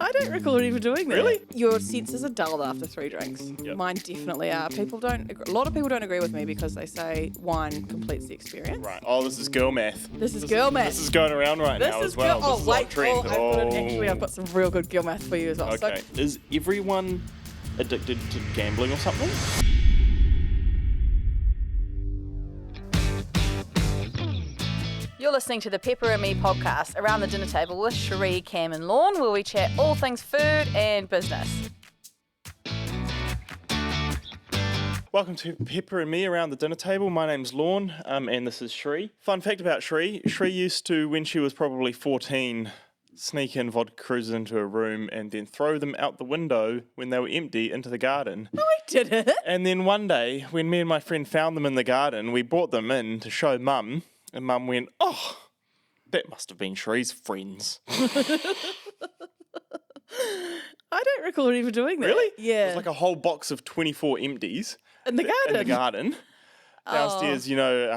I don't recall even doing that. Really? Your senses are dulled after 3 drinks. Yep. Mine definitely are. A lot of people don't agree with me because they say wine completes the experience. Right. Oh, this is girl math. This is girl math. This is going around right This now is as well. girl. This is Oh, on wait. trend. I've got some real good girl math for you as well. Okay. So, Is everyone addicted to gambling or something? You're listening to the Pepper and Me podcast, Around the Dinner Table with Cherie, Cam and Lorne, where we chat all things food and business. Welcome to Pepper and Me Around the Dinner Table. My name's Lorne, and this is Cherie. Fun fact about Cherie. Cherie used to, when she was probably 14, sneak in vodka cruises into a room and then throw them out the window when they were empty into the garden. no, I didn't. And then one day, when me and my friend found them in the garden, we brought them in to show Mum, and Mum went, "Oh, that must have been Cherie's friends." I don't recall even doing that. Really? Yeah. It was like a whole box of 24 empties in the garden. in the garden. Downstairs, you know.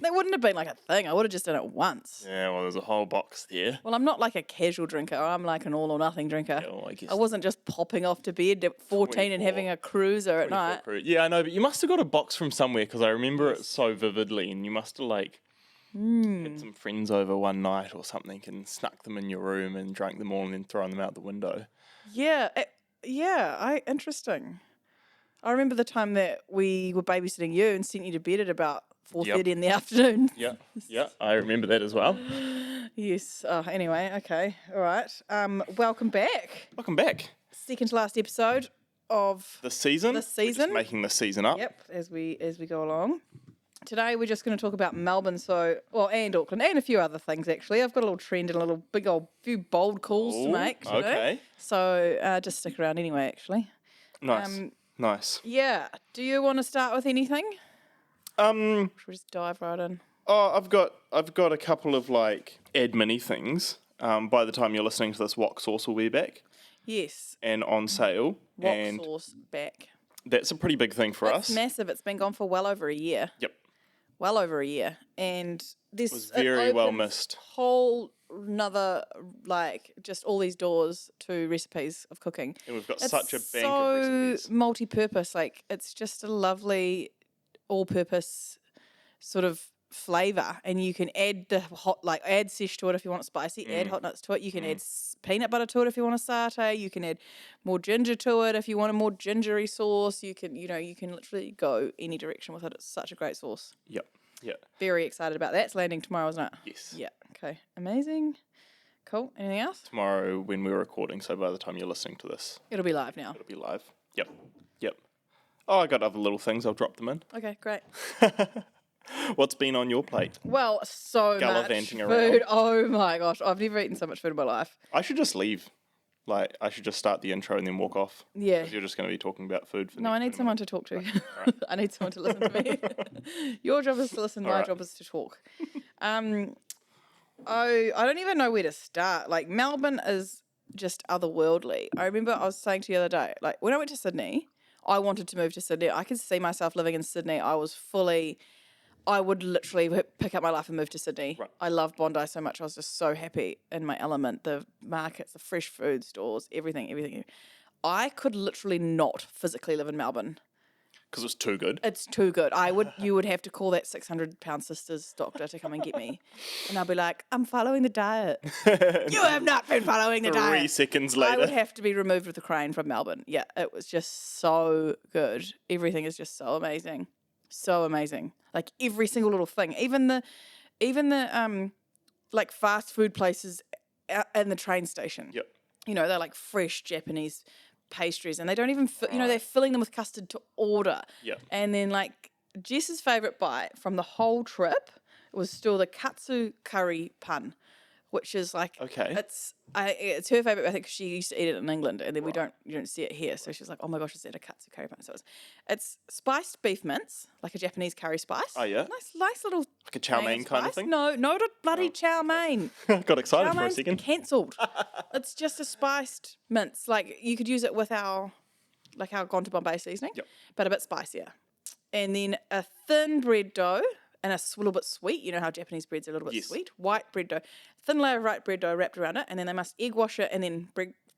That wouldn't have been like a thing. I would have just done it once. Yeah, well, there's a whole box there. Well, I'm not like a casual drinker. I'm like an all or nothing drinker. Yeah, well, I guess I wasn't just popping off to bed at 14 and 24. having a cruiser at night. Yeah, I know, but you must have got a box from somewhere because I remember it so vividly, and you must have had some friends over one night or something and snuck them in your room and drank them all and then thrown them out the window. Yeah, interesting. I remember the time that we were babysitting you and sent you to bed at about 4:30 in the afternoon. Yeah, I remember that as well. Yes. Anyway, okay, all right. Welcome back. Welcome back. Second to last episode of The season. This season. We're just making the season up. Yep, as we go along. Today we're just going to talk about Melbourne, and Auckland, and a few other things actually. I've got a little trend and a little big old few bold calls to Ooh, make today. okay. So just stick around anyway, actually. Nice. Nice. Yeah. Do you want to start with anything? Should we just dive right in? Oh, I've got a couple of admin-y things. By the time you're listening to this, wok sauce will be back Yes. and on sale. Wok and sauce back. that's a pretty big thing for us. It's massive. It's been gone for well over a year. Yep. Well over a year. And this Was very well opens missed. whole another, just all these doors to recipes of cooking. And we've got It's such a bank so of recipes. multi-purpose. It's just a lovely all-purpose sort of flavour, and you can add the add sesh to it if you want it spicy, add hot nuts to it. You can add peanut butter to it if you want a satay. You can add more ginger to it if you want a more gingery sauce. You can literally go any direction with it. It's such a great sauce. Yep. Very excited about that. It's landing tomorrow, isn't it? Yes. Yeah. Okay. Amazing. Cool. Anything else? Tomorrow when we're recording, so by the time you're listening to this, It'll be live now. it'll be live. Yep. Oh, I got other little things. I'll drop them in. Okay. Great. What's been on your plate? Well, so much Gallivanting food. around. Oh my gosh, I've never eaten so much food in my life. I should just leave. I should just start the intro and then walk off. Yeah. 'Cause you're just going to be talking about food for the No, I next need 20 someone minutes. to talk to. I need someone to listen to me. Your job is to listen. My Alright. job is to talk. I don't even know where to start. Melbourne is just otherworldly. I remember I was saying to you the other day, when I went to Sydney, I wanted to move to Sydney. I could see myself living in Sydney. I would literally pick up my life and move to Sydney. Right. I love Bondi so much. I was just so happy in my element. The markets, the fresh food stores, everything. I could literally not physically live in Melbourne. Because it's too good. It's too good. You would have to call that 600-pound sister's doctor to come and get me. And I'll be like, I'm following the diet. You have not been following the 3 diet. seconds I would later. have to be removed with a crane from Melbourne. Yeah, it was just so good. Everything is just so amazing. So amazing. Every single little thing. Even the fast food places in the train station. Yep. They're fresh Japanese pastries, and they don't even they're filling them with custard to order. Yep. And then Jess's favourite bite from the whole trip was still the katsu curry pun, which is Okay. it's her favourite. I think 'cause she used to eat it in England, and then you don't see it here. So she's like, oh my gosh, is that a katsu curry pun? So it's spiced beef mince, like a Japanese curry spice. Oh, yeah? Nice little Like a chow thing mein kind of spice. thing? No, not a bloody chow mein. Got excited Chow for a mein's second. cancelled. It's just a spiced mince. You could use it with our Gone to Bombay seasoning, Yep. but a bit spicier. And then a thin bread dough and a little bit sweet. You know how Japanese breads are a little bit Yes. sweet? White bread dough. Thin layer of white bread dough wrapped around it, and then they must egg wash it and then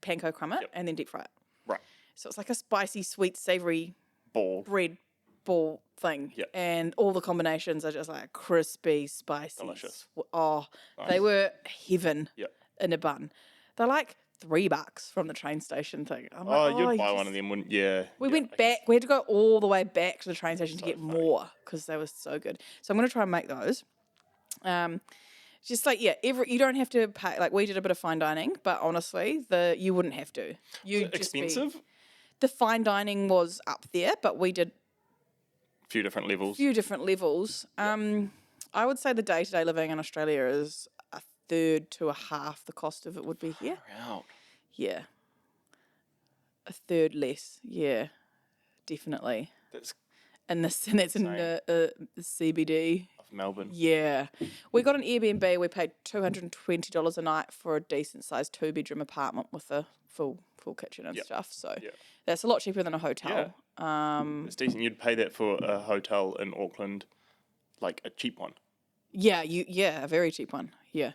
panko crumb it, Yep. and then deep fry it. Right. So it's like a spicy, sweet, savoury Ball. bread ball thing. Yep. And all the combinations are just like crispy, spicy. Delicious. Oh, they were heaven Yep. in a bun. They're like $3 from the train station thing. I'm Oh, like, you'd buy you one of them, wouldn't you? Yeah. We yeah, went I back. guess. We had to go all the way back to the train station to So get funny. more because they were so good. So I'm going to try and make those. Just like, yeah, you don't have to pay. Like, we did a bit of fine dining, but honestly, you wouldn't have to. You'd just Expensive? the fine dining was up there, but we did A few different levels. a few different levels. I would say the day-to-day living in Australia is a third to a half the cost of it would be here. Out. Yeah. A third less. Yeah, definitely. That's And that's in the CBD. of Melbourne. Yeah. We got an Airbnb. We paid $220 a night for a decent-sized 2-bedroom apartment with a full kitchen and Yep. stuff. So Yep. that's a lot cheaper than a hotel. It's decent. You'd pay that for a hotel in Auckland, like a cheap one. Yeah, a very cheap one. Yeah.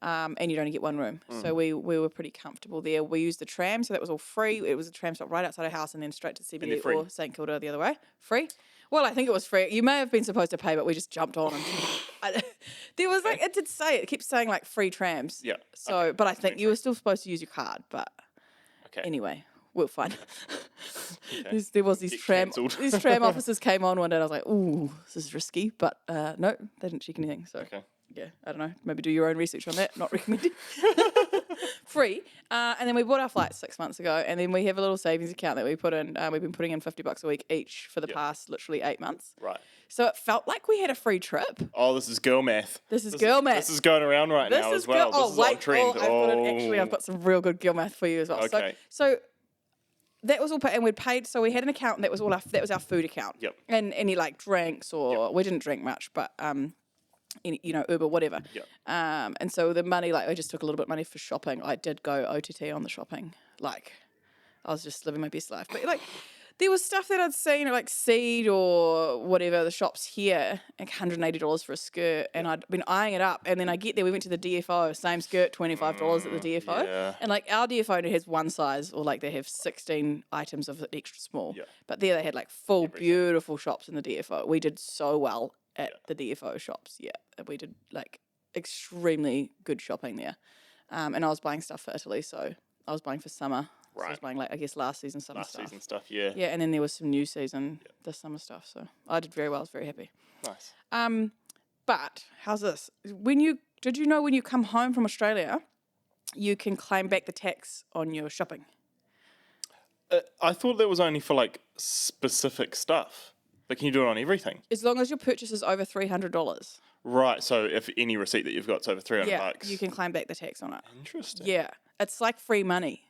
And you'd only get one room. So we were pretty comfortable there. We used the tram, so that was all free. It was a tram stop right outside our house and then straight to they're CBD free? or St Kilda the other way. Free? Well, I think it was free. You may have been supposed to pay, but we just jumped on. And there was like, it did say, it kept saying like free trams. Yeah. So, but I think you were still supposed to use your card. But Okay. anyway, we'll find. Okay. There was these Get tram cancelled. these tram officers came on one day and I was like, ooh, this is risky. But no, they didn't check anything. So Okay. yeah, I don't know. Maybe do your own research on that. Not recommended. Free. And then we bought our flights 6 months ago. And then we have a little savings account that we put in. We've been putting in $50 a week each for the past literally 8 months. Right. So it felt like we had a free trip. Oh, this is girl math. This is girl math. This is going around right now as well. Oh, This is wait. on trend. I've got some real good girl math for you as well. Okay. So that was all paid, and we'd paid. So we had an account that was that was our food account. Yep. And any like drinks or we didn't drink much, but any, Uber, whatever. Yep. And so the money, like I just took a little bit of money for shopping. I did go OTT on the shopping. Like I was just living my best life. But like there was stuff that I'd seen like Seed or whatever, the shops here, like $180 for a skirt. And I'd been eyeing it up. And then I get there, we went to the DFO, same skirt, $25 at the DFO. yeah. And like our DFO only has one size, or like they have 16 items of it extra small. Yeah. But there they had like full, beautiful shops in the DFO. We did so well at the DFO shops. Yeah. We did like extremely good shopping there. And I was buying stuff for Italy. So I was buying for summer. So I was Right. buying like, I guess last season summer Last stuff. season stuff, yeah. Yeah, and then there was some new season this summer stuff. So I did very well. I was very happy. Nice. But how's this? Did you know when you come home from Australia, you can claim back the tax on your shopping? I thought that was only for like specific stuff. But can you do it on everything? As long as your purchase is over $300. Right. So if any receipt that you've got is over $300, Yeah, you can claim back the tax on it. Interesting. Yeah, it's like free money.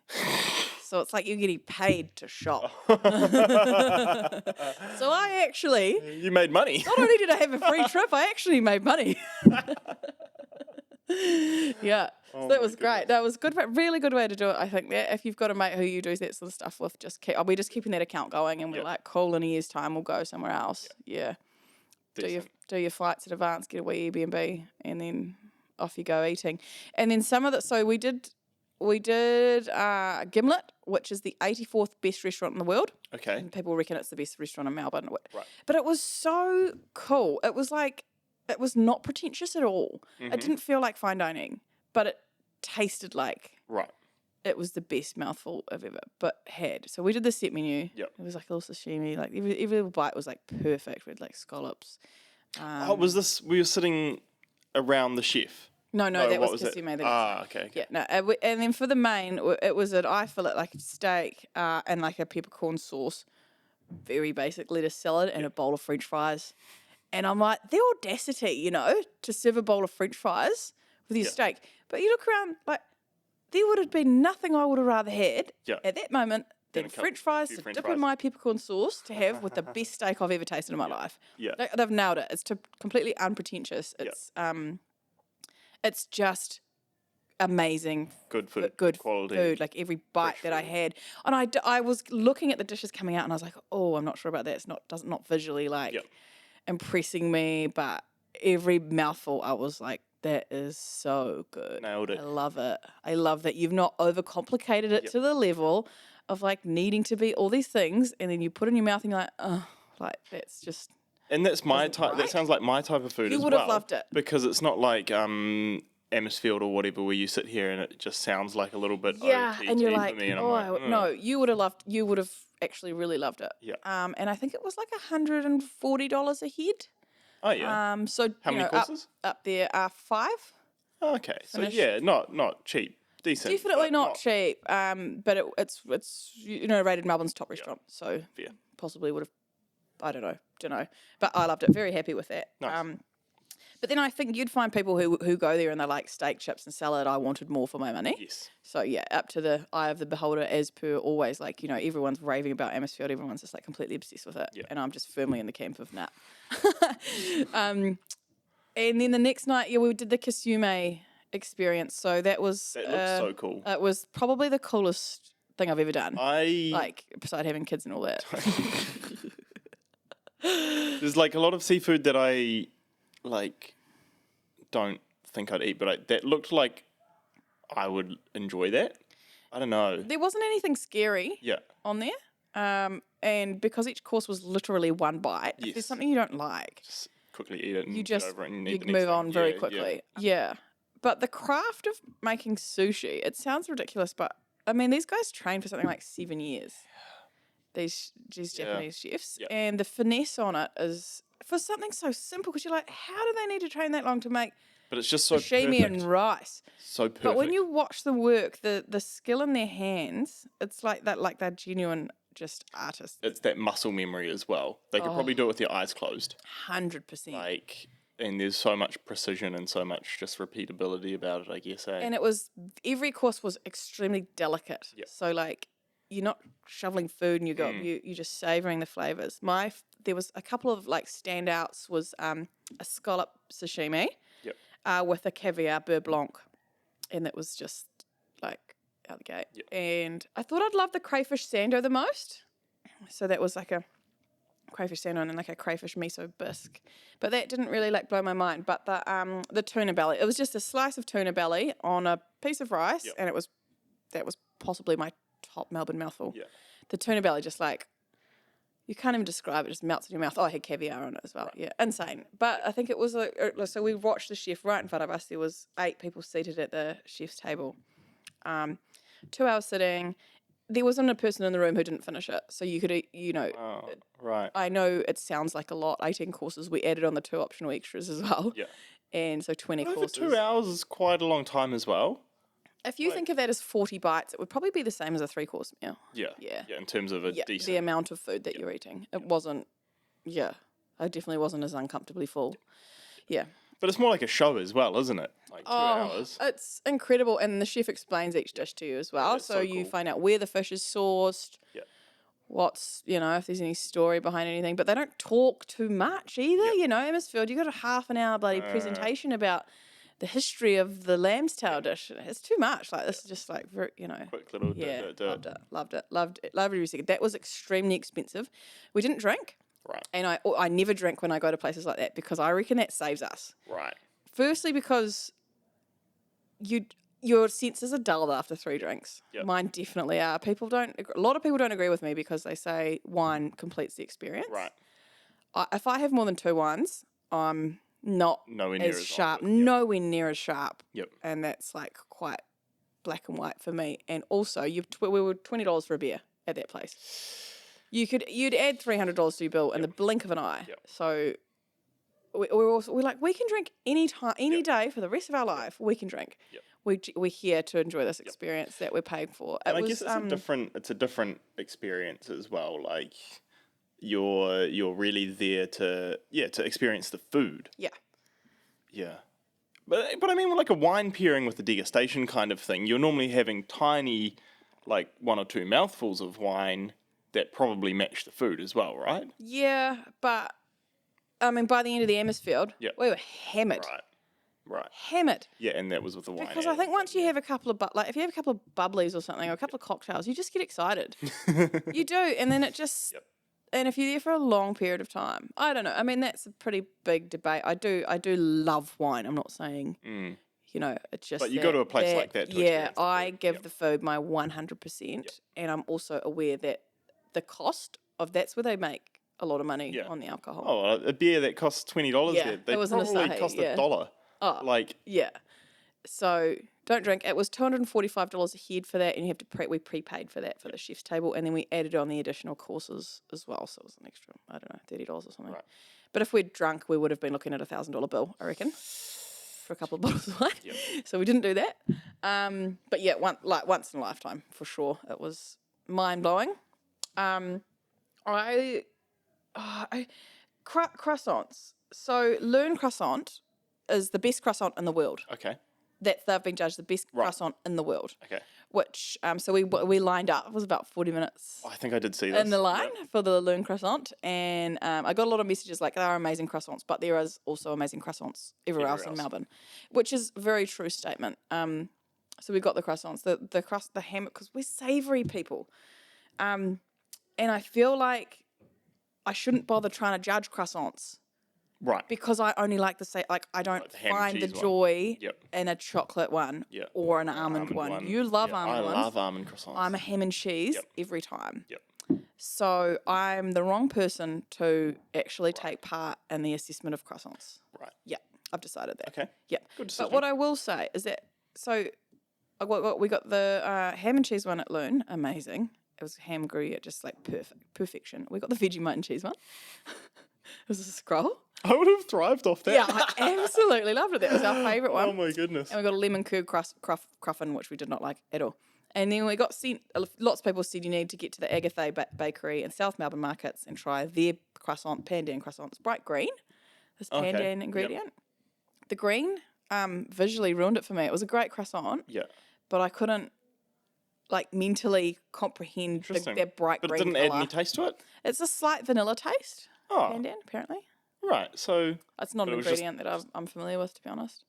So it's like you're getting paid to shop. So I actually, You made money. not only did I have a free trip, I actually made money. Yeah, so that was great. That was good, really good way to do it. I think that if you've got a mate who you do that sort of stuff with, we're just keeping that account going, and we're like, cool, in a year's time we'll go somewhere else. Yeah, Decent. do your flights in advance, get a wee Airbnb, and then off you go eating. And then some of the we did Gimlet, which is the 84th best restaurant in the world. Okay. And people reckon it's the best restaurant in Melbourne. Right. But it was so cool. It was like, it was not pretentious at all. It didn't feel like fine dining, but it tasted like Right. it was the best mouthful I've ever had. So we did the set menu. Yep. It was like a little sashimi. Like every little bite was like perfect. We had like scallops. Was this, we were sitting around the chef? No, that what was it? Kissime. Okay. Yeah, no, and then for the main, it was an eye fillet, like steak, and like a peppercorn sauce, very basic lettuce salad, and a bowl of French fries. And I'm like, the audacity, to serve a bowl of French fries with your steak. But you look around, like, there would have been nothing I would have rather had at that moment than French fries to dip in my peppercorn sauce to have with the best steak I've ever tasted in my life. Yeah. They've nailed it. It's completely unpretentious. It's just amazing. Good food. Good quality. food. Like every bite that I had, and I was looking at the dishes coming out, and I was like, oh, I'm not sure about that. It's not visually like impressing me, but every mouthful I was like That is so good. Nailed it. I love it. I love that you've not overcomplicated it to the level of like needing to be all these things, and then you put it in your mouth and you're like, oh, like that's just. And that's my Doesn't type. That right. sounds like my type of food You as would well. have loved it. Because it's not like Amosfield or whatever, where you sit here and it just sounds like a little bit OTT and you're for like, me, and I'm oh, like, no, you would have actually really loved it. Yeah. And I think it was like $140 a head. Oh yeah. So How many courses? Up there are 5. Oh, okay, so finished. yeah, not cheap, decent. Definitely but not cheap. But it's rated Melbourne's top restaurant, so Fair. possibly would have. I don't know. But I loved it. Very happy with that. Nice. But then I think you'd find people who go there and they're like steak, chips, and salad. I wanted more for my money. Yes. So yeah, up to the eye of the beholder, as per always. Like everyone's raving about Amosfield. Everyone's just like completely obsessed with it, and I'm just firmly in the camp of nah. And then the next night, we did the Kasume experience. So that That looks so cool. It was probably the coolest thing I've ever done. I Like beside having kids and all that. There's like a lot of seafood that I like don't think I'd eat, but that looked like I would enjoy that. I don't know. There wasn't anything scary Yeah. on there. And because each course was literally one bite, if Yes. there's something you don't like, Just quickly eat it and you get just over it and you eat the next move thing. on very Yeah, quickly. Yeah. But the craft of making sushi, it sounds ridiculous, but I mean, these guys train for something like 7 years. These Japanese chefs. Yeah. And the finesse on it is for something so simple, because you're like, how do they need to train that long to make But it's just so sashimi perfect. and rice? So perfect. But when you watch the work, the skill in their hands, it's like they're genuine just artists. It's that muscle memory as well. They could probably do it with their eyes closed. 100%. Like, and there's so much precision and so much just repeatability about it, I guess. And it was, every course was extremely delicate. Yep. So like, you're not shoveling food and you're just savouring the flavours. There was a couple of like standouts was a scallop sashimi with a caviar beurre blanc. And that was just like out the gate. Yep. And I thought I'd love the crayfish sando the most. So that was like a crayfish sando and like a crayfish miso bisque. But that didn't really like blow my mind. But the tuna belly, it was just a slice of tuna belly on a piece of rice, and that was possibly my top Melbourne mouthful. Yeah. The tuna belly just like, you can't even describe it, just melts in your mouth. Oh, I had caviar on it as well. Right. Yeah, insane. But I think it was, so we watched the chef right in front of us. There was 8 people seated at the chef's table. 2 hours sitting. There wasn't a person in the room who didn't finish it. So you could, Oh, right. I know it sounds like a lot, 18 courses. We added on the 2 optional extras as well. Yeah. And so 20 Over courses. 2 hours is quite a long time as well. If you think of that as 40 bites, it would probably be the same as a 3-course meal. Yeah. Yeah. Yeah, in terms of a Yeah, decent. the amount of food that you're eating. It wasn't, I definitely wasn't as uncomfortably full. Yeah. But it's more like a show as well, isn't it? Like 2 hours. It's incredible. And the chef explains each dish to you as well. that's So so you cool. find out where the fish is sourced, Yeah. what's, if there's any story behind anything. But they don't talk too much either, Amosfield. You got a half an hour bloody presentation about the history of the lamb's tail dish. It's too much. Like, this is just like, very, Quick little yeah, do loved it every second. That was extremely expensive. We didn't drink. Right. And I never drink when I go to places like that, because I reckon that saves us. Right. Firstly, because your senses are dulled after 3 drinks. Yep. Mine definitely are. A lot of people don't agree with me because they say wine completes the experience. Right. If I have more than 2 wines, I'm not Nowhere near as as sharp. on it. Yep. Nowhere near as sharp. Yep. And that's like quite black and white for me. And also, we were $20 for a beer at that place. You'd add $300 to your bill in the blink of an eye. Yep. So we're like, we can drink any time, any day for the rest of our life. We can drink. Yep. We're here to enjoy this experience that we're paying for. And I guess it's a different experience as well. Like, you're really there to experience the food. Yeah. Yeah. But I mean, like a wine pairing with a degustation kind of thing, you're normally having tiny, like 1 or 2 mouthfuls of wine that probably match the food as well, right? Yeah, but I mean, by the end of the Amosfield, Yep. we were hammered. Right. Hammered. Yeah, and that was with the wine. Because I think once you have a couple of, if you have a couple of bubblies or something, or a couple of cocktails, you just get excited. You do. And then And if you're there for a long period of time, I don't know. I mean, that's a pretty big debate. I do love wine. I'm not saying, it's just. But you go to a place like that to experience the I food. give the food my 100%, and I'm also aware that the cost of that's where they make a lot of money on the alcohol. Oh, a beer that costs $20 Yeah, there, they it was an probably Asahi, cost yeah. $1. Oh, Like, yeah. So don't drink. It was $245 a head for that, and you have to we prepaid for that for the chef's table, and then we added on the additional courses as well. So it was an extra, I don't know, $30 or something. Right. But if we'd drunk, we would have been looking at $1,000 bill, I reckon, for a couple of bottles of wine. Yep. So we didn't do that. But yeah, once in a lifetime for sure. It was mind blowing. Croissants. So Lorne croissant is the best croissant in the world. okay, That they've been judged the best croissant in the world. okay. Which so we lined up. It was about 40 minutes I think I did see this. in the line for the Lorne croissant, and I got a lot of messages like, there are amazing croissants, but there is also amazing croissants everywhere else in Melbourne, which is a very true statement. So we got the croissants, the ham, because we're savoury people, and I feel like I shouldn't bother trying to judge croissants. Right. Because I only like I don't Like the ham and find the cheese one. joy Yep. in a chocolate one Yep. or an almond one. You love almond ones. I love almond croissants. I'm a ham and cheese Yep. every time. Yep. So I'm the wrong person to actually take part in the assessment of croissants. Right. Yeah, I've decided that. Okay. Yeah. Good decision. But what I will say is that, we got the ham and cheese one at Lorne, amazing. It was ham gruyere, just like perfection. We got the Vegemite and cheese one. It was a scroll. I would have thrived off that. Yeah, I absolutely loved it. That was our favourite one. Oh my goodness. And we got a lemon curd cruffin, which we did not like at all. And then we got sent, lots of people said you need to get to the Agatha Bakery in South Melbourne markets and try their croissant, pandan croissant. It's bright green, this pandan ingredient. Yep. The green visually ruined it for me. It was a great croissant, but I couldn't mentally comprehend that bright green But it didn't add any taste to it? It's a slight vanilla taste, pandan, apparently. Right, so... It's not an ingredient that I'm familiar with, to be honest.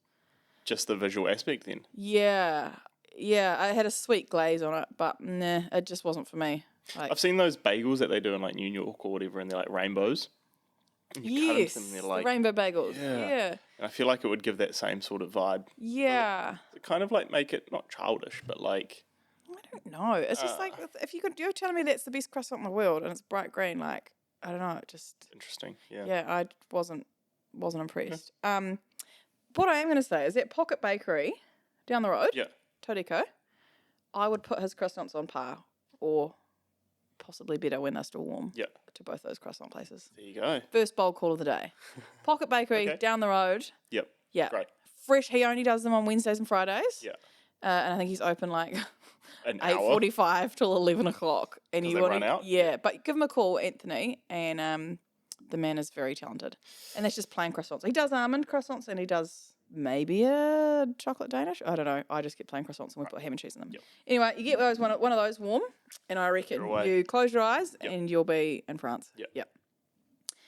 Just the visual aspect then? Yeah, I had a sweet glaze on it, but nah, it just wasn't for me. I've seen those bagels that they do in New York or whatever, and they're like rainbows. And you cut into them and they're like... the rainbow bagels. Yeah. And I feel like it would give that same sort of vibe. Yeah. It kind of make it, not childish, but like... I don't know. It's just if you're telling me that's the best croissant in the world and it's bright green, I don't know, it just... Interesting, yeah. Yeah, I wasn't impressed. Yeah. What I am going to say is that Pocket Bakery down the road, Toriko, I would put his croissants on par or possibly better when they're still warm to both those croissant places. There you go. First bowl call of the day. Pocket Bakery down the road. Yep. Yeah. Great. Fresh. He only does them on Wednesdays and Fridays. Yeah. And I think he's open an 8:45 till 11 o'clock. And you run out? Yeah, but give him a call, Anthony, and the man is very talented. And that's just plain croissants. He does almond croissants and he does maybe a chocolate Danish. I don't know. I just get plain croissants and we put ham and cheese in them. Yep. Anyway, you get one of those warm, and I reckon you close your eyes and you'll be in France. Yep.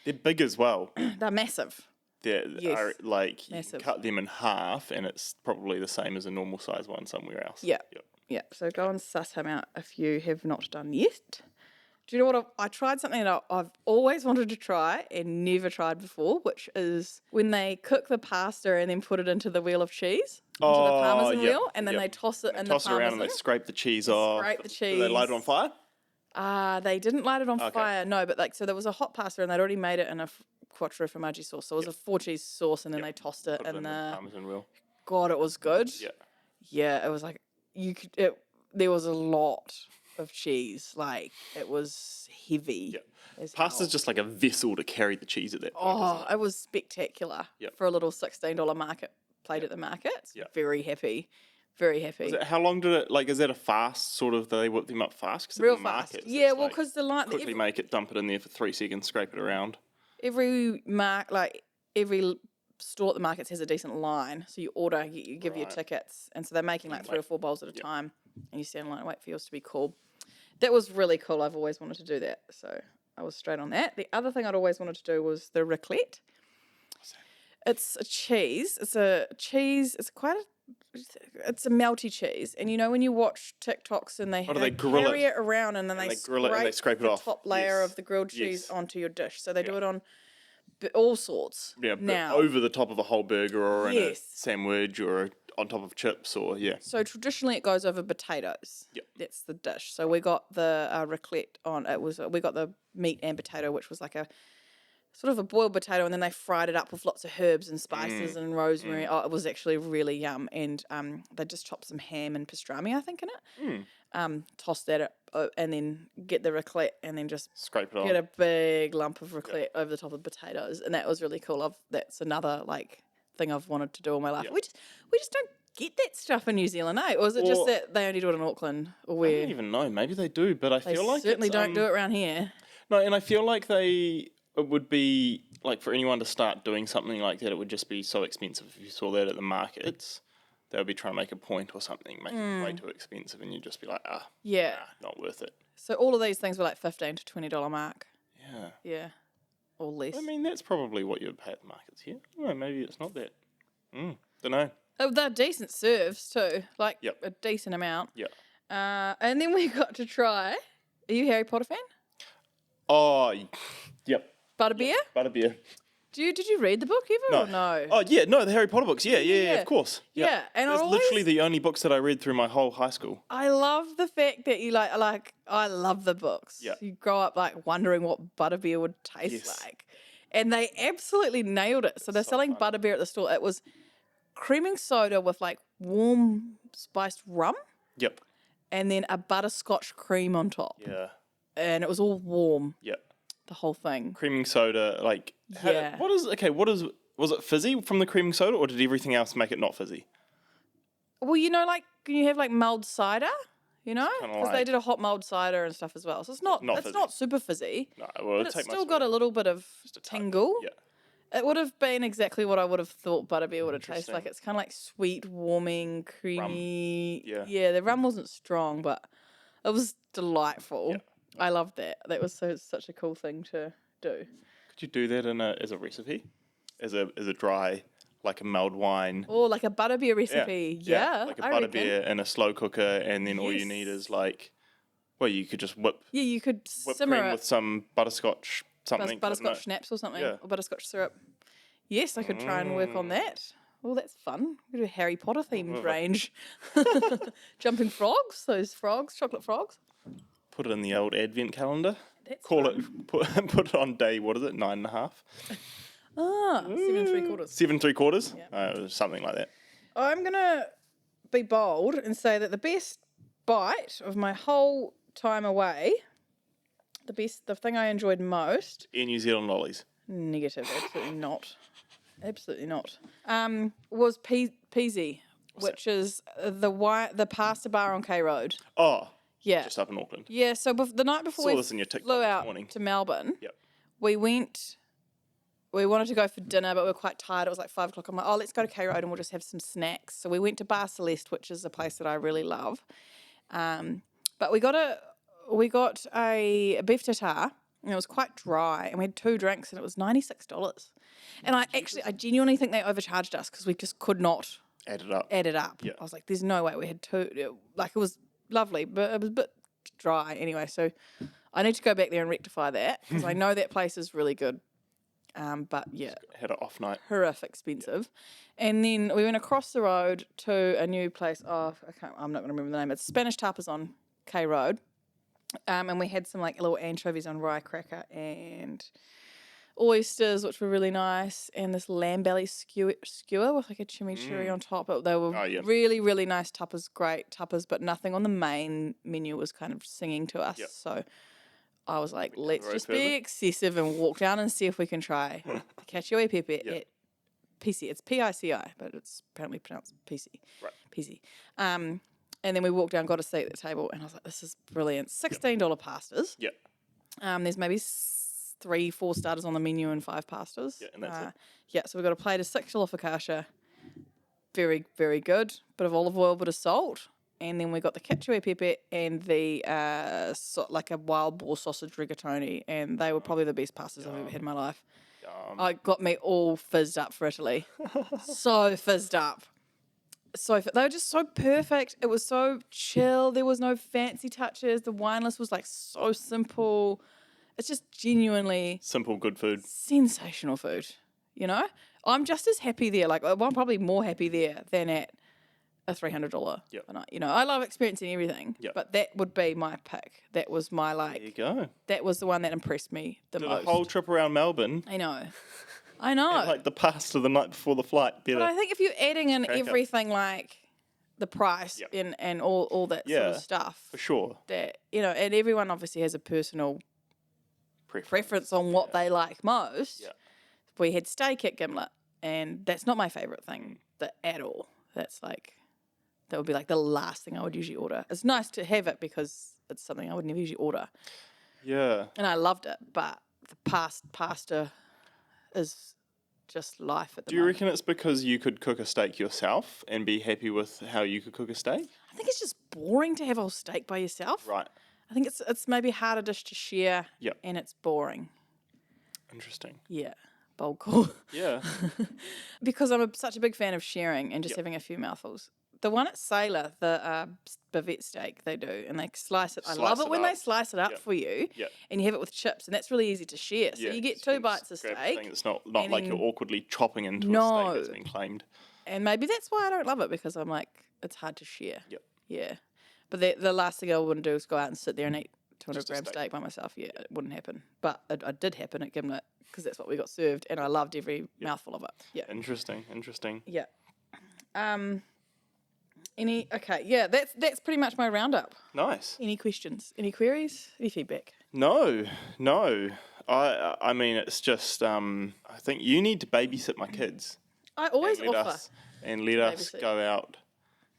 They're big as well. They're massive. They're Yes. you can cut them in half, and it's probably the same as a normal size one somewhere else. Yeah. So go and suss him out if you have not done yet. Do you know what? I tried something that I've always wanted to try and never tried before, which is when they cook the pasta and then put it into the wheel of cheese, into the parmesan wheel, and then they toss it in the parmesan. Toss it around and they scrape the cheese off. Scrape the cheese. Do they light it on fire? They didn't light it on fire, no, but so there was a hot pasta and they'd already made it in a quattro formaggi sauce. So it was a 4-cheese sauce and then they tossed it in the parmesan wheel. God, it was good. Yeah. Yeah, it was there was a lot of cheese. It was heavy. Yeah. Pasta's just like a vessel to carry the cheese at that point. Oh, it was spectacular for a little $16 market plate at the market. Very happy. Very happy. How long did it, is that a fast sort of, do they whip them up fast? 'Cause real the fast. markets, Yeah, well, because quickly make it, dump it in there for 3 seconds, scrape it around. Every every store at the markets has a decent line. So you order, you give your tickets. And so they're making 3 or 4 bowls at a time. And you stand in line and wait for yours to be cool. That was really cool. I've always wanted to do that. So I was straight on that. The other thing I'd always wanted to do was the raclette. It's a cheese. It's quite it's a melty cheese, and you know when you watch TikToks and they, do they grill carry it? it around and then And they they grill it and they scrape it the off. top layer Yes. of the grilled cheese Yes. onto your dish. So they do it on all sorts. Yeah, but now. over the top of a whole burger or in a Yes. sandwich or on top of chips or, yeah. So traditionally it goes over potatoes. Yep. That's the dish. So we got the raclette on. We got the meat and potato, which was like a sort of a boiled potato, and then they fried it up with lots of herbs and spices and rosemary. Oh, it was actually really yum. And they just chopped some ham and pastrami, I think, in it. Toss that up, and then get the raclette, and then just Scrape it get on. a big lump of raclette over the top of the potatoes, and that was really cool. That's another thing I've wanted to do all my life. Yep. We just don't get that stuff in New Zealand, eh? Or is it just Or- that they only do it in Auckland, or I where don't even know. Maybe they do, but I they feel like certainly it's, don't do it around here? No, and I feel like it would be, like, for anyone to start doing something like that, it would just be so expensive. If you saw that at the markets, they would be trying to make a point or something, make it way too expensive, and you'd just be like, Yeah. not worth it. So all of these things were like $15 to $20 mark. Yeah. Yeah, or less. I mean, that's probably what you would pay at the markets here. Oh, maybe it's not that. Don't know. Oh, they're decent serves too, like Yep. a decent amount. Yeah. And then we got to try. Are you a Harry Potter fan? Oh, yep. Butterbeer? Butterbeer. Did you read the book ever? Or no. Oh, yeah, no, the Harry Potter books. Yeah, Yeah. of course. Yeah, and I That's always- literally the only books that I read through my whole high school. I love the fact that you like. I love the books. Yeah. You grow up like wondering what butterbeer would taste Yes. like, and they absolutely nailed it. So they're So selling funny. butterbeer at the store. It was creaming soda with like warm spiced rum, Yep. and then a butterscotch cream on top, Yeah. and it was all warm. Yep. The whole thing. Creaming soda, like, Yeah. was it fizzy from the creaming soda, or did everything else make it not fizzy? Well, like you have like mulled cider, Kinda because they like- did a hot mulled cider and stuff as well. So it's not Not it's fizzy. not super fizzy, No, well, but it'd it's take still most got of a little bit of a touch. tingle. Yeah. It would have been exactly what I would have thought butterbeer would have tasted like. Interesting. It's kind of like sweet, warming, creamy. Yeah. Yeah, the rum wasn't strong, but it was delightful. Yeah. I loved that. That was such a cool thing to do. Could you do that as a recipe? As a dry, like a mulled wine? Or like a butterbeer recipe. Yeah, like a I reckon. butterbeer in a slow cooker, and then all you need Yes. is like, well, you could just whip Yeah, you could whipped simmer cream it. with some butterscotch something. I don't know. Butterscotch schnapps or something, Yeah. or butterscotch syrup. Yes, I could try and work on that. Well, that's fun. We do a Harry Potter themed range. Jumping frogs, those frogs, chocolate frogs. Put it in the old advent calendar. That's Call fun. it. Put it on day. What is it? 9.5. 7 3/4. 7 3/4. Something like that. I'm gonna be bold and say that the best bite of my whole time away, the thing I enjoyed most. Air New Zealand lollies. Negative, absolutely not. Absolutely not. Was Peasy, which is the pasta bar on K Road. Oh, Yeah. just up in Auckland. Yeah, so the night before Saw we this in your TikTok flew this out morning. to Melbourne, Yep. we wanted to go for dinner, but we were quite tired. It was like 5 o'clock. I'm like, oh, let's go to K Road and we'll just have some snacks. So we went to Bar Celeste, which is a place that I really love. But we got a beef tartare, and it was quite dry, and we had 2 drinks, and it was $96. And I genuinely think they overcharged us because we just could not Add it up. add it up. Yeah. I was like, there's no way we had 2. Like, it was lovely, but it was a bit dry anyway. So I need to go back there and rectify that because I know that place is really good. But yeah, Had an off night. horrific expensive. And then we went across the road to a new place. Oh, I'm not going to remember the name. It's Spanish Tapas on K Road. And we had some like little anchovies on rye cracker and oysters, which were really nice, and this lamb belly skewer with like a chimichurri on top. They were Oh, yeah. really, really nice tapas, great tapas, but nothing on the main menu was kind of singing to us. Yep. So I was like, let's very just further. be excessive and walk down and see if we can try the cacio e pepe at PC. It's PICI, but it's apparently pronounced PC. Right. PC. And then we walked down, got a seat at the table, and I was like, this is brilliant. $16 pastas. Yeah. There's maybe 3-4 starters on the menu and 5 pastas. Yeah, and that's it. Yeah, so we got a plate of 6 focaccia. Very, very good. Bit of olive oil, bit of salt. And then we got the cacio e pepe and the like a wild boar sausage rigatoni, and they were probably the best pastas I've ever had in my life. I got me all fizzed up for Italy. So fizzed up. they were just so perfect. It was so chill. There was no fancy touches. The wine list was like so simple. It's just genuinely Simple, good food. sensational food. You know, I'm just as happy there. Like I'm probably more happy there than at a $300 Yep. a night. You know, I love experiencing everything, Yep. but that would be my pick. That was my There you like. go. That was the one that impressed me the Did most. a whole trip around Melbourne. I know. I know. Like the pasta the night before the flight. Better. But I think if you're adding in Crack up. everything like the price Yep. and all that sort Yeah, of stuff, for sure. that, you know, and everyone obviously has a personal preference on what they like most. Yeah. We had steak at Gimlet, and that's not my favourite thing at all. That's like, that would be like the last thing I would usually order. It's nice to have it because it's something I would never usually order. Yeah. And I loved it, but the pasta is just life at the Do you moment. reckon it's because you could cook a steak yourself and be happy with how you could cook a steak? I think it's just boring to have a whole steak by yourself. Right. I think it's maybe a harder dish to share. Yep. And it's boring. Interesting. Yeah. Bold call. Yeah. Because I'm such a big fan of sharing and just Yep. having a few mouthfuls. The one at Sailor, the bavette steak, they do, and they slice it. I love Slice it it when they up. slice it up Yep. for you, Yep. and you have it with chips, and that's really easy to share. So you get two bites of Grab the steak, thing. It's not and like then- you're awkwardly chopping into a No. steak that's been claimed. and maybe that's why I don't love it, because I'm like, it's hard to share. Yep. Yeah. But the last thing I wouldn't do is go out and sit there and eat 200 Just a gram steak. steak by myself. Yeah, it wouldn't happen. But it did happen at Gimlet, because that's what we got served, and I loved every mouthful of it. Yeah. Interesting. Yeah. That's pretty much my roundup. Nice. Any questions? Any queries? Any feedback? No. I mean, it's just I think you need to babysit my kids. I always and let offer. us and let us babysit. go out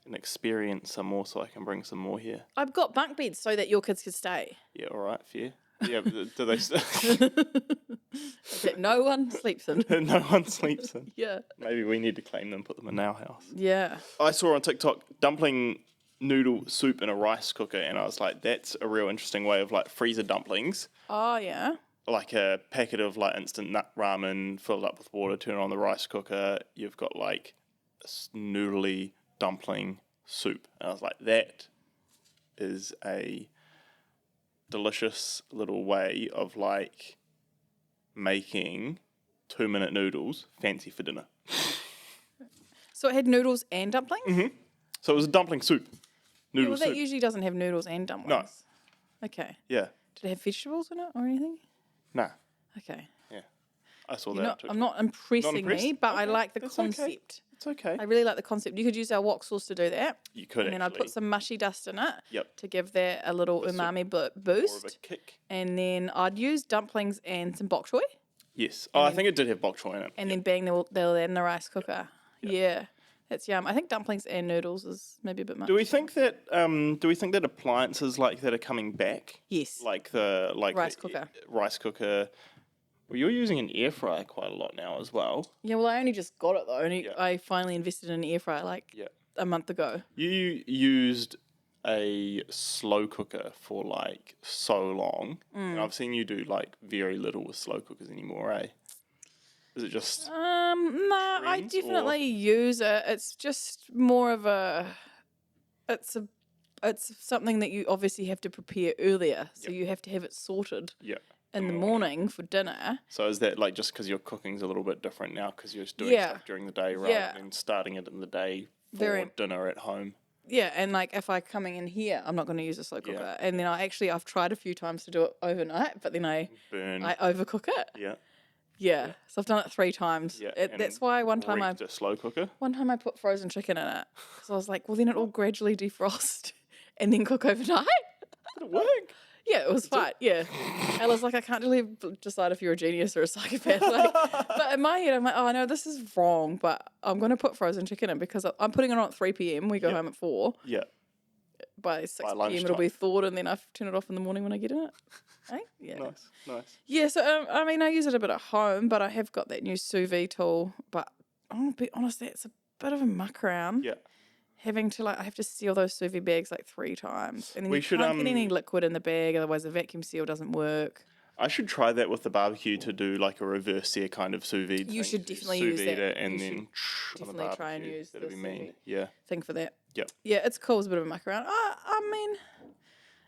and experience some more, so I can bring some more here. I've got bunk beds so that your kids could stay. Yeah. All right. Fair. Yeah. But do they? That no one sleeps in. No one sleeps in. Yeah. Maybe we need to claim them, put them in our house. Yeah. I saw on TikTok dumpling noodle soup in a rice cooker, and I was like, that's a real interesting way of like freezer dumplings. Oh, yeah. Like a packet of like instant nut ramen filled up with water, turn it on the rice cooker. You've got like this noodly dumpling soup. And I was like, that is a delicious little way of like making 2-minute noodles fancy for dinner. So it had noodles and dumplings? So it was a dumpling soup. Yeah, Noodle well, that soup. usually doesn't have noodles and dumplings. Okay. Yeah. Did it have vegetables in it or anything? Nah. Okay. Yeah. I saw You're that. not, too. I'm not impressing impressed? me, but I Okay, like the that's okay. concept. It's okay. I really like the concept. You could use our wok sauce to do that. You could And then I'd actually. put some mushy dust in it Yep. to give that a little Just a- umami More of a boost. kick. And then I'd use dumplings and some bok choy. Yes. Oh, I think it did have bok choy in it. And then bang, they'll in the rice cooker. Yeah. That's yum. I think dumplings and noodles is maybe a bit much. Do we think that appliances like that are coming back? Yes. Like the Rice cooker. Rice cooker. Well, you're using an air fryer quite a lot now as well. Yeah, well, I only just got it though. Yeah. I finally invested in an air fryer like Yeah. a month ago. You used a slow cooker for like so long, and I've seen you do like very little with slow cookers anymore, eh? Is it just No, I Trends, or- definitely use it. It's just more of it's something that you obviously have to prepare earlier. So you have to have it sorted yeah? in the morning for dinner. So is that like just because your cooking's a little bit different now because you're just doing Yeah. stuff during the day rather Yeah. than starting it in the day for Very- dinner at home? Yeah, and like if I coming in here, I'm not going to use a slow cooker. And then I've tried a few times to do it overnight, but then I Burn. overcook it. Yeah. Yeah, so I've done it 3 times. Yeah. That's why one time I a slow cooker. put frozen chicken in it because I was like, well, then it'll gradually defrost and then cook overnight. Did it work? Yeah, it was fine. Yeah, Ella's like, I can't really decide if you're a genius or a psychopath. Like, but in my head, I'm like, oh, I know this is wrong, but I'm going to put frozen chicken in because I'm putting it on at 3 p.m. We go home at 4. Yeah. By 6 p.m. it'll lunchtime. be thawed, and then I turn it off in the morning when I get in it. Eh? Yeah. Nice. Yeah, so I mean, I use it a bit at home, but I have got that new sous vide tool. But I'm gonna be honest, that's a bit of a muck around. Yeah. Having to I have to seal those sous vide bags like 3 times, and then We you should, can't get any liquid in the bag, otherwise the vacuum seal doesn't work. I should try that with the barbecue to do like a reverse sear kind of sous vide. You thing. should definitely Sous use vide that. it and You then should on the definitely try and barbecue. use That'd the be sous mean. vide Yeah. thing for that. Yep. Yeah, it's cool. It's a bit of a muck around. I mean,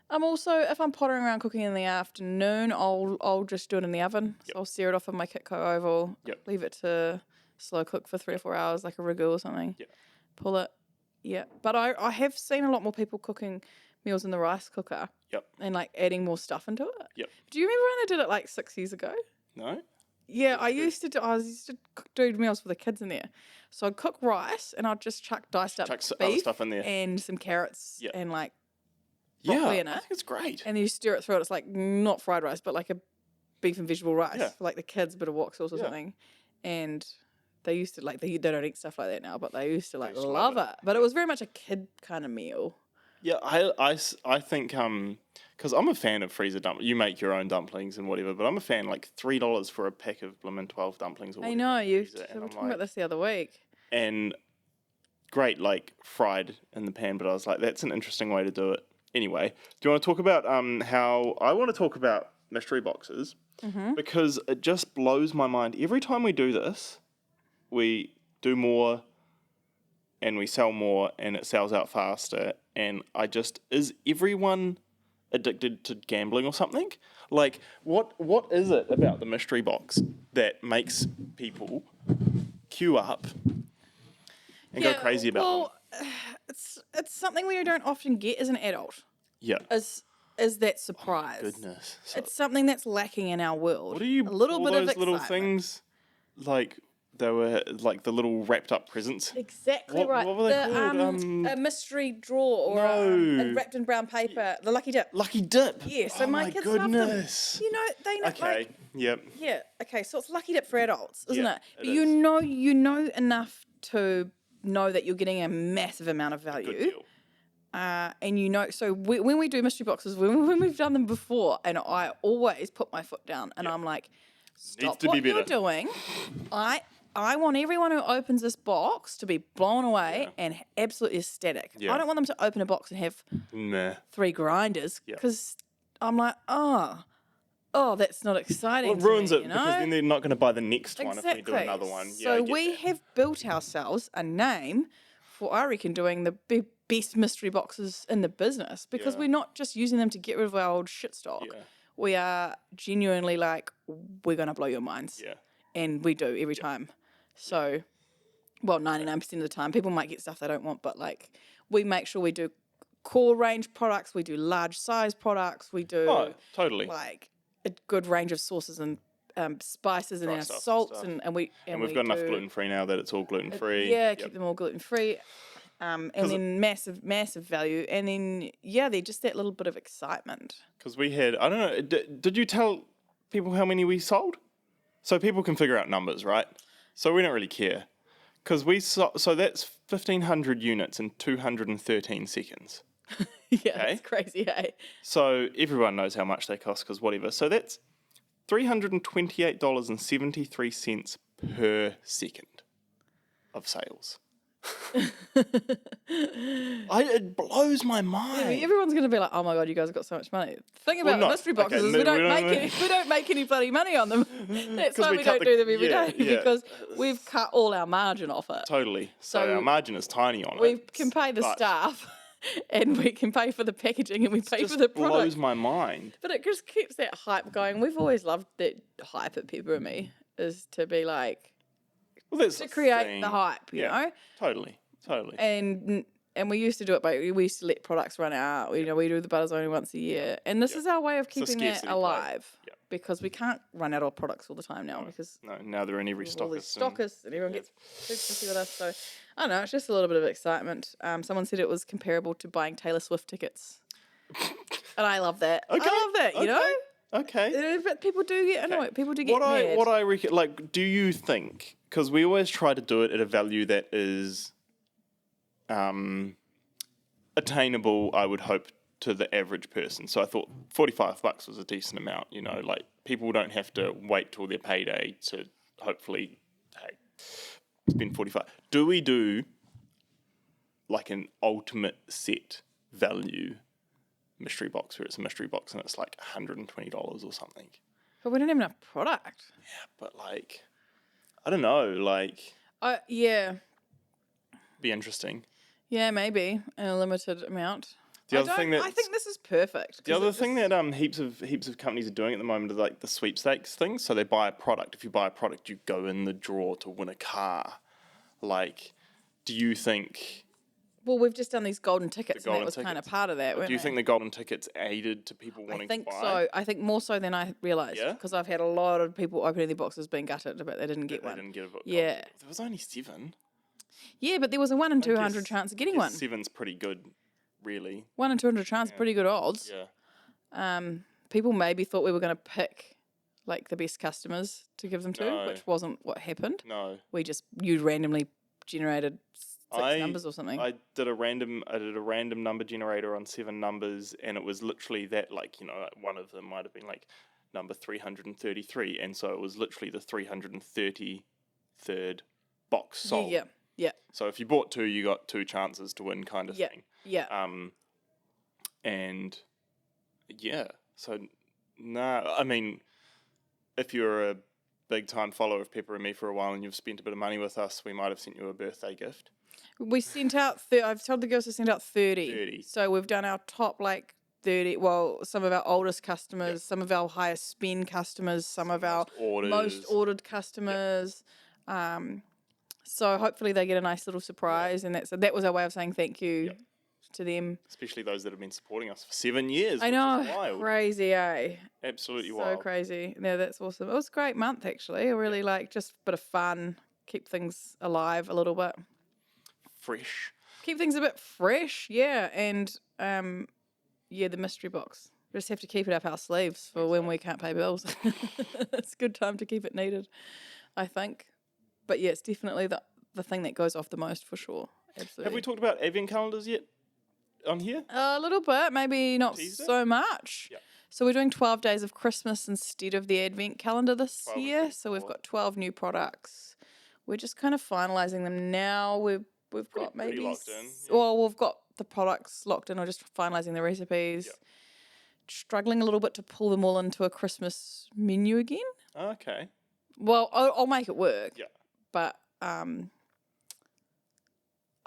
I'm also, if I'm pottering around cooking in the afternoon, I'll just do it in the oven. So I'll sear it off of my Kitco oval. Yep. Leave it to slow cook for 3 or 4 hours, like a ragu or something. Yep. Pull it. Yeah. But I have seen a lot more people cooking meals in the rice cooker. Yep. And like adding more stuff into it. Yep. Do you remember when I did it like 6 years ago? No? Yeah, I used to do meals for the kids in there. So I'd cook rice and I'd just chuck diced up Chuck beef other stuff in there. and some carrots Yep. and like Yeah, broccoli in I it. think it's great. And then you stir it through it. It's like not fried rice, but like a beef and vegetable rice Yeah. for like the kids, a bit of wok sauce or Yeah. something. And they used to like they don't eat stuff like that now, but they used to like used to love love it. But it was very much a kid kind of meal. Yeah, I think because I'm a fan of freezer dumplings. You make your own dumplings and whatever, but I'm a fan like $3 for a pack of Bloomin' 12 dumplings. Or I whatever know in you. freezer, We and were I'm talking about like, this the other week. and great like fried in the pan, but I was like, that's an interesting way to do it. Anyway, do you want to talk about how I want to talk about mystery boxes because it just blows my mind every time we do this. We do more and we sell more and it sells out faster. And is everyone addicted to gambling or something? Like, what is it about the mystery box that makes people queue up and go crazy about them? It's something we don't often get as an adult. Yeah. Is that surprise? Goodness. So It's something that's lacking in our world. what do you a little call bit those of little excitement. things? Like, they were like the little wrapped up presents. Exactly What- right. what were they called? A mystery drawer or No. wrapped in brown paper. The lucky dip. Lucky dip. Yeah, so oh my kids love them. goodness. You know, they know. Okay. Like, Yep. yeah. Okay. So it's lucky dip for adults, isn't Yeah, it? it But is. you know enough to know that you're getting a massive amount of value. Good deal. And you know, so when we do mystery boxes, when we've done them before, and I always put my foot down, and I'm like, stop to be what you're better. doing. I want everyone who opens this box to be blown away and absolutely ecstatic. Yeah. I don't want them to open a box and have Nah. 3 grinders because I'm like, oh, that's not exciting. Well, it ruins to me, it you know? because then they're not going to buy the next one Exactly. if we do another one. Yeah, So I get we that. have built ourselves a name for, I reckon, doing the best mystery boxes in the business because Yeah. we're not just using them to get rid of our old shit stock. Yeah. We are genuinely like, we're going to blow your minds. Yeah. And we do every time. So, well, 99% of the time, people might get stuff they don't want, but like, we make sure we do core range products, we do large size products, we do Oh, totally. like a good range of sauces and spices and Dry our stuff and salts, stuff. and we And we've got enough gluten free now that it's all gluten free. yeah, keep them all gluten free. And then massive value. And then, yeah, they're just that little bit of excitement. Because we had, I don't know, did you tell people how many we sold? So people can figure out numbers, right? So we don't really care. Because so that's 1,500 units in 213 seconds. Yeah, that's crazy, hey? So everyone knows how much they cost because whatever. So that's $328.73 per second of sales. It blows my mind. Everyone's going to be like, oh my God, you guys have got so much money. The thing about not- mystery boxes okay, is no, we don't we make any bloody money on them. That's why we we cut don't do them every yeah, day yeah. because we've cut all our margin off it. Totally. So So our margin is tiny on We it. can pay the but staff and we can pay for the packaging and we pay just for the blows product. my mind. But it just keeps that hype going. We've always loved that hype at Pepper and Me, is to be like, Well, that's to create the hype, you know? Totally. And we used to do it by, we used to let products run out. You know, we do the butters only once a year. And this is our way of a keeping scarcity that play. alive. Yep. Because we can't run out of products all the time now because No, now they're in every all these stockist. stockists and everyone gets super fussy with us. So I don't know, it's just a little bit of excitement. Someone said it was comparable to buying Taylor Swift tickets. And I love that. I love that, you know? Okay. But people do get annoyed. People do get mad. What I reckon, like, do you think? Because we always try to do it at a value that is, attainable. I would hope to the average person. So I thought $45 was a decent amount. You know, like people don't have to wait till their payday to hopefully, hey, spend 45. Do we do like an ultimate set value mystery box where it's a mystery box and it's like $120 or something? But we don't have enough product. But like, I don't know, like, Yeah. be interesting. Yeah, maybe in a limited amount. The other thing I think this is perfect. The other thing that heaps of companies are doing at the moment is like the sweepstakes thing. So they buy a product. If you buy a product, you go in the draw to win a car. Like, do you think? Well, we've just done these golden tickets, and golden that was kind of tickets. part of that. Do you think the golden tickets aided to people wanting to buy? I think so. I think more so than I realised. Yeah? Because I've had a lot of people opening their boxes being gutted about they didn't get They one. didn't get a book. Yeah. There was only 7. Yeah, but there was a 1 in 200 guess- chance of getting I one. guess 7's pretty good, really. 1 in 200 chance, pretty good odds. Yeah. People maybe thought we were going to pick like the best customers to give them to, No. which wasn't what happened. No. You randomly generated 6 numbers or something. I did a random number generator on 7 numbers, and it was literally that, like, you know, like one of them might have been like number 333, and so it was literally the 333rd box sold. Yeah. So if you bought 2, you got 2 chances to win, kind of thing. Yeah. And yeah, so I mean, if you're a big time follower of Pepper and Me for a while and you've spent a bit of money with us, we might have sent you a birthday gift. We sent out, I've told the girls to send out 30. So we've done our top like 30, well, some of our oldest customers, some of our highest spend customers, some of our most ordered customers. So hopefully they get a nice little surprise, and that was our way of saying thank you to them. Especially those that have been supporting us for 7 years. I know, which is wild. crazy, eh? Absolutely so wild. So crazy. Yeah, that's awesome. It was a great month, actually. I really like just a bit of fun, keep things alive a little bit. Fresh. Keep things a bit fresh, yeah. And, the mystery box. We just have to keep it up our sleeves for when we can't pay bills. It's a good time to keep it needed, I think. But yeah, it's definitely the thing that goes off the most for sure. Absolutely. Have we talked about advent calendars yet on here? A little bit, maybe not so much. Yep. So we're doing 12 days of Christmas instead of the advent calendar this year. So we've got 12 new products. We're just kind of finalising them now. We've got maybe pretty locked in. Well, we've got the products locked in. We're just finalising the recipes. Yep. Struggling a little bit to pull them all into a Christmas menu again. Okay. Well, I'll make it work. Yeah. But I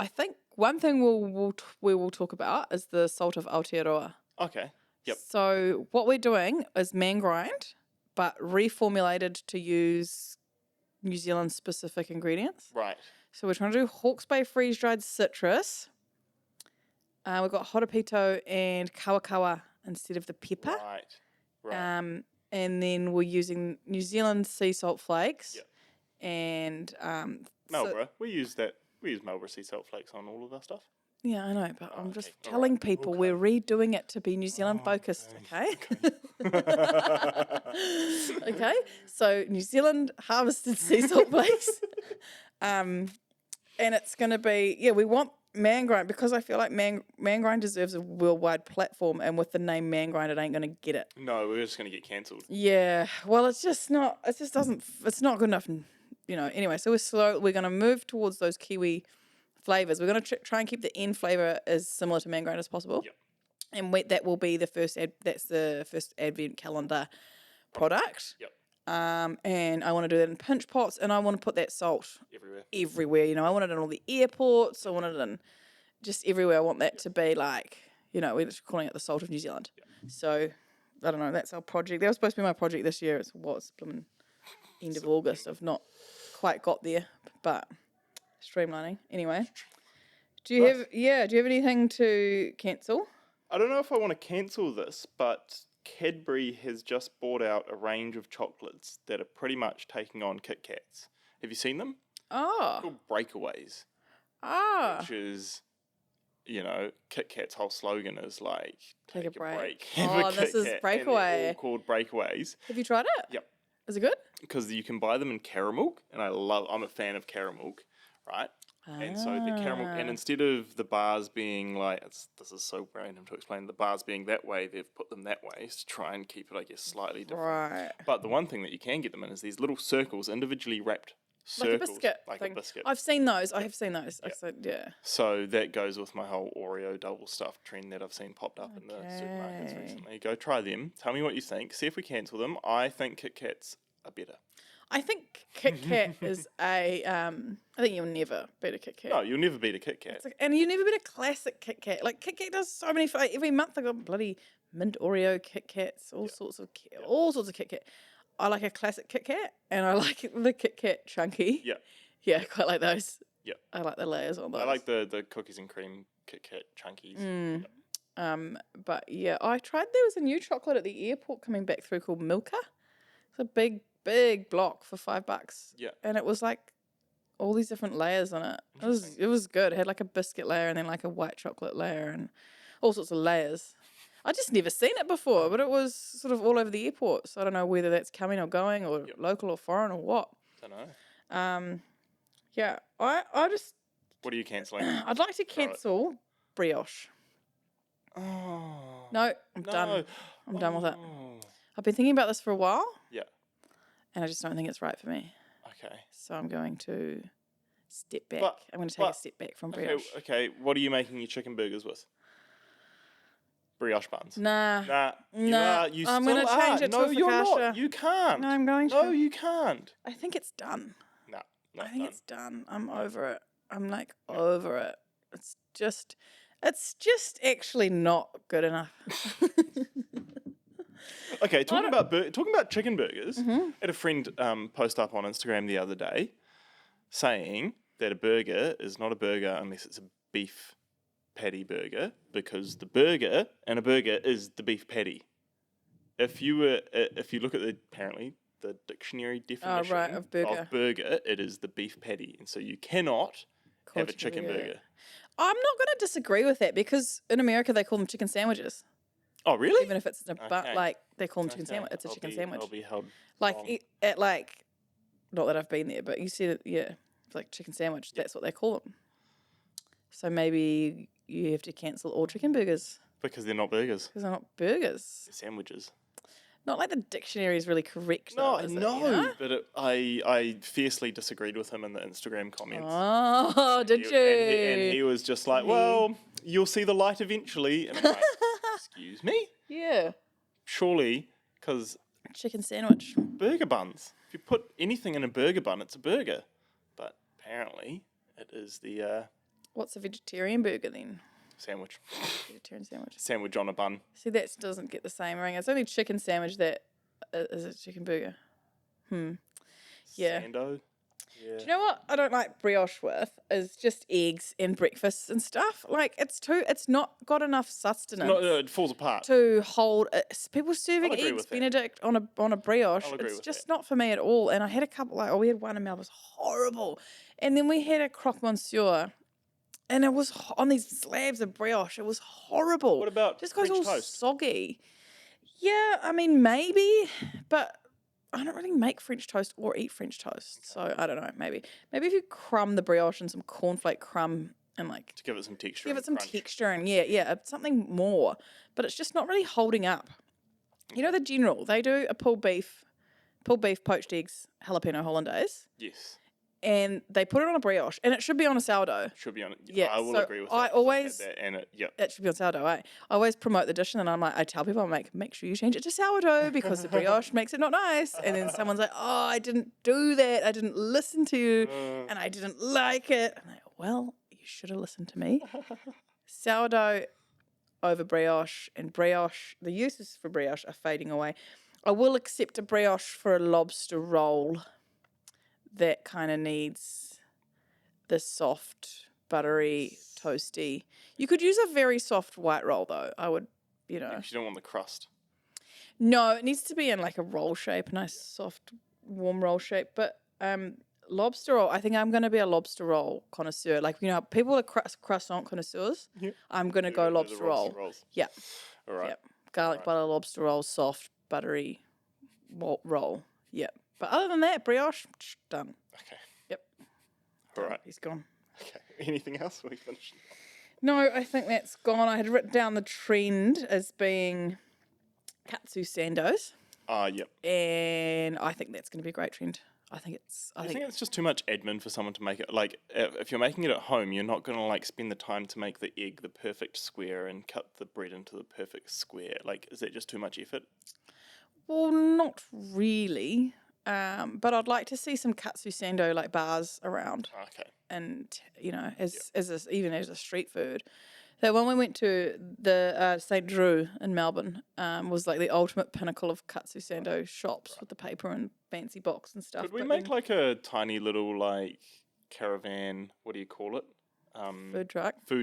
think one thing we will talk about is the salt of Aotearoa. Okay. Yep. So what we're doing is man grind, but reformulated to use New Zealand specific ingredients. Right. So we're trying to do Hawke's Bay freeze dried citrus. We've got horapito and kawakawa instead of the pepper. Right. And then we're using New Zealand sea salt flakes. Yep. And Marlborough. We use Marlborough sea salt flakes on all of our stuff. Yeah, I know, but I'm just Okay. telling people we're redoing it to be New Zealand focused, okay? Okay, so New Zealand harvested sea salt flakes. And it's going to be, we want man grind because I feel like man grind deserves a worldwide platform, and with the name man grind, it ain't going to get it. No, we're just going to get cancelled. Yeah, well, it's not good enough, anyway, so we're going to move towards those Kiwi flavours. We're going to try and keep the end flavour as similar to man grind as possible. Yep. And that will be the first advent calendar product. Yep. And I want to do that in pinch pots, and I want to put that salt Everywhere. I want it in all the airports. I want it in just everywhere. I want that to be like, we're just calling it the salt of New Zealand. Yep. So, I don't know, that's our project. That was supposed to be my project this year. It's end of August. I've not quite got there, but streamlining. Anyway, do you have anything to cancel? I don't know if I want to cancel this, but Cadbury has just bought out a range of chocolates that are pretty much taking on Kit Kats. Have you seen them? Oh. They're called Breakaways. Ah. Which is, Kit Kat's whole slogan is like, take a break. Have a Oh, this Kit is Kat, Breakaway. And they're all called Breakaways. Have you tried it? Yep. Is it good? Because you can buy them in caramel, and I'm a fan of caramel, right? And so the caramel, and instead of the bars being like, this is so random to explain, the bars being that way, they've put them that way to try and keep it, I guess, slightly different. Right. But the one thing that you can get them in is these little circles individually wrapped Like a circles, biscuit like thing. a biscuit. I've seen those. I have seen those. Yeah. So that goes with my whole Oreo double stuffed trend that I've seen popped up in the supermarkets recently. Go try them. Tell me what you think. See if we cancel them. I think Kit Kats are better. I think Kit Kat is I think you'll never beat a Kit Kat. No, you'll never beat a Kit Kat. And you never beat a classic Kit Kat. Like Kit Kat does so many. Every month they got bloody mint Oreo Kit Kats, all sorts of Kit Kat. I like a classic Kit Kat, and I like the Kit Kat chunky. Yeah. Yeah, quite like those. Yeah. I like the layers on those. I like the cookies and cream Kit Kat chunkies. But yeah, I tried. There was a new chocolate at the airport coming back through called Milka. It's a big block for $5. Yeah. And it was like all these different layers on it. It was good. It had like a biscuit layer and then like a white chocolate layer and all sorts of layers. I just never seen it before, but it was sort of all over the airport. So I don't know whether that's coming or going or local or foreign or what. Don't know. Yeah, I just What are you cancelling? I'd like to cancel brioche. Oh. No, I'm done. I'm done with it. Oh. I've been thinking about this for a while, Yeah. and I just don't think it's right for me. Okay. So I'm going to step back. But- I'm going to take a but- step back from brioche. Okay. What are you making your chicken burgers with? Brioche buns. Nah. Nah. You Nah, are. You I'm still gonna are. change it to no, a you're focaccia. not. You can't. No, I'm going to. No, you can't. I think it's done. No. I think it's done. I'm over it. I'm like over it. It's just actually not good enough. Okay, talking about chicken burgers, Mm-hmm. I had a friend post up on Instagram the other day saying that a burger is not a burger unless it's a beef patty burger, because the burger in a burger is the beef patty. If you look at apparently the dictionary definition of burger. it is the beef patty, and so you cannot have a chicken burger. I'm not going to disagree with that because in America they call them chicken sandwiches. Oh, really? Even if it's a but Okay. like they call them chicken Okay, sandwich. It's a chicken sandwich. I'll be held Like wrong. at like, not that I've been there, but you see that it's like chicken sandwich. That's what they call them. So maybe you have to cancel all chicken burgers because they're not burgers, because they're not burgers. they're sandwiches. Not like the dictionary is really correct. No, though, is it, no, you know? but I fiercely disagreed with him in the Instagram comments. Oh, did you? And he was just like, well, you'll see the light eventually. And I'm like, excuse me? Yeah. Surely, because Chicken sandwich. burger buns, if you put anything in a burger bun, it's a burger. But apparently, it is the What's a vegetarian burger then? sandwich. Vegetarian sandwich. Sandwich on a bun. See, that doesn't get the same ring. It's only chicken sandwich that is a chicken burger. Yeah. Sando. Yeah. Do you know what I don't like brioche with is just eggs and breakfast and stuff. Like it's not got enough sustenance No, it falls apart. to hold. People serving I'll agree eggs with that. Benedict on a brioche. I'll agree It's with just that. not for me at all. And I had a couple we had one in Melbourne, it was horrible, and then we had a croque monsieur. And it was on these slabs of brioche. It was horrible. What about just goes French all toast? soggy? Yeah, I mean maybe, but I don't really make French toast or eat French toast, so I don't know. Maybe if you crumb the brioche and some cornflake crumb and like To give it some texture. give and it some crunch. texture and something more. But it's just not really holding up. You know the General, they do a pulled beef, poached eggs, jalapeno hollandaise. Yes. And they put it on a brioche, and it should be on a sourdough. Should be on it. Yeah, I will so agree with that. I 'cause I've always- had that and it, It should be on sourdough, eh? I always promote the dish, and then I'm like, I tell people, I'm like, make sure you change it to sourdough because the brioche makes it not nice. And then someone's like, oh, I didn't do that. I didn't listen to you, and I didn't like it. I'm like, well, you should have listened to me. Sourdough over brioche, and brioche, the uses for brioche are fading away. I will accept a brioche for a lobster roll that kind of needs the soft, buttery, toasty. You could use a very soft white roll though. I would, You don't want the crust. No, it needs to be in like a roll shape, nice soft, warm roll shape. But lobster roll, I think I'm going to be a lobster roll connoisseur. Like, people are croissant connoisseurs. Yeah. I'm going to go Do the lobster roll. rolls. Yeah. All right. Yep. Garlic butter lobster roll, soft, buttery roll. Yep. But other than that, brioche, done. Okay. Yep. All right. He's gone. Okay. Anything else? We finished. No, I think that's gone. I had written down the trend as being katsu sandos, Yep. and I think that's going to be a great trend. I think it's. I think it's just too much admin for someone to make it. Like, if you're making it at home, you're not going to like spend the time to make the egg the perfect square and cut the bread into the perfect square. Like, is that just too much effort? Well, not really. But I'd like to see some katsu sando like bars around. Okay. And even as a street food. That when we went to the St. Drew in Melbourne was like the ultimate pinnacle of katsu sando shops with the paper and fancy box and stuff. Could we But make like a tiny little like caravan? What do you call it? food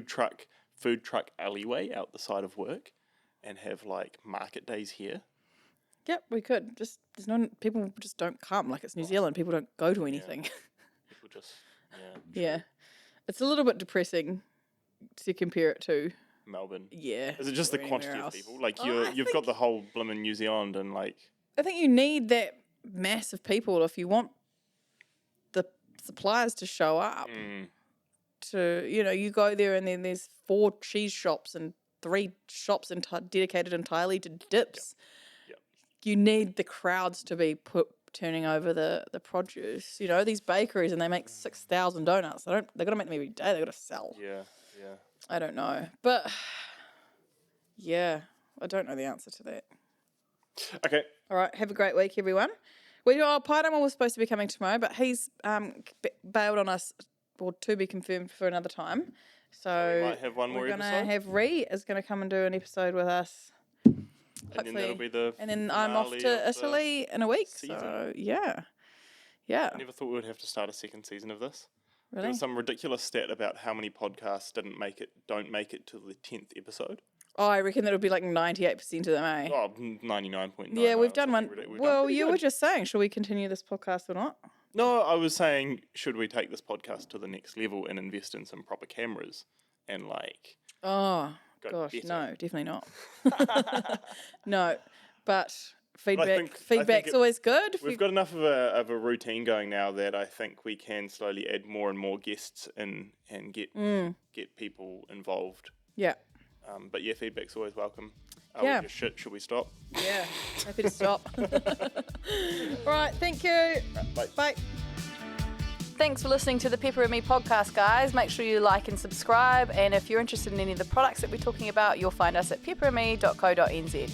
truck. Food truck alleyway out the side of work, and have like market days here. Yep, we could. Just people just don't come. Like it's New Zealand, people don't go to anything. People just Yeah, it's a little bit depressing to compare it to Melbourne. Yeah. Is it just the or quantity anywhere of else. people? Like I you've got the whole blimmin' New Zealand and like. I think you need that mass of people if you want the suppliers to show up. To you go there and then there's 4 cheese shops and 3 shops dedicated entirely to dips. Yep. You need the crowds to be turning over the produce. These bakeries and they make 6,000 donuts. They're gonna make them every day. They gotta sell. Yeah. I don't know, but yeah, I don't know the answer to that. Okay. All right, have a great week, everyone. Paidama was supposed to be coming tomorrow, but he's bailed on us, or to be confirmed for another time. So we might have one more we're gonna episode. have Ree is gonna come and do an episode with us. And Hopefully. then that'll be the. And then I'm off finale to of the Italy in a week. season. So yeah. I never thought we would have to start a second season of this. There Really? was some ridiculous stat about how many podcasts don't make it to the 10th episode. Oh, I reckon that'll be like 98% of them, eh? Oh, 99.9. Yeah, we've done one. Well, pretty you good. were just saying, should we continue this podcast or not? No, I was saying, should we take this podcast to the next level and invest in some proper cameras and like. Oh, Go gosh, better. no, definitely not. No, but feedback's think always good. We've got enough of a routine going now that I think we can slowly add more and more guests in and get people involved. Yeah, But yeah, feedback's always welcome. Yeah. We just shit, should we stop? yeah, happy to stop. All right, thank you. Bye. Bye. Thanks for listening to the Pepper and Me podcast, guys. Make sure you like and subscribe. And if you're interested in any of the products that we're talking about, you'll find us at pepperandme.co.nz.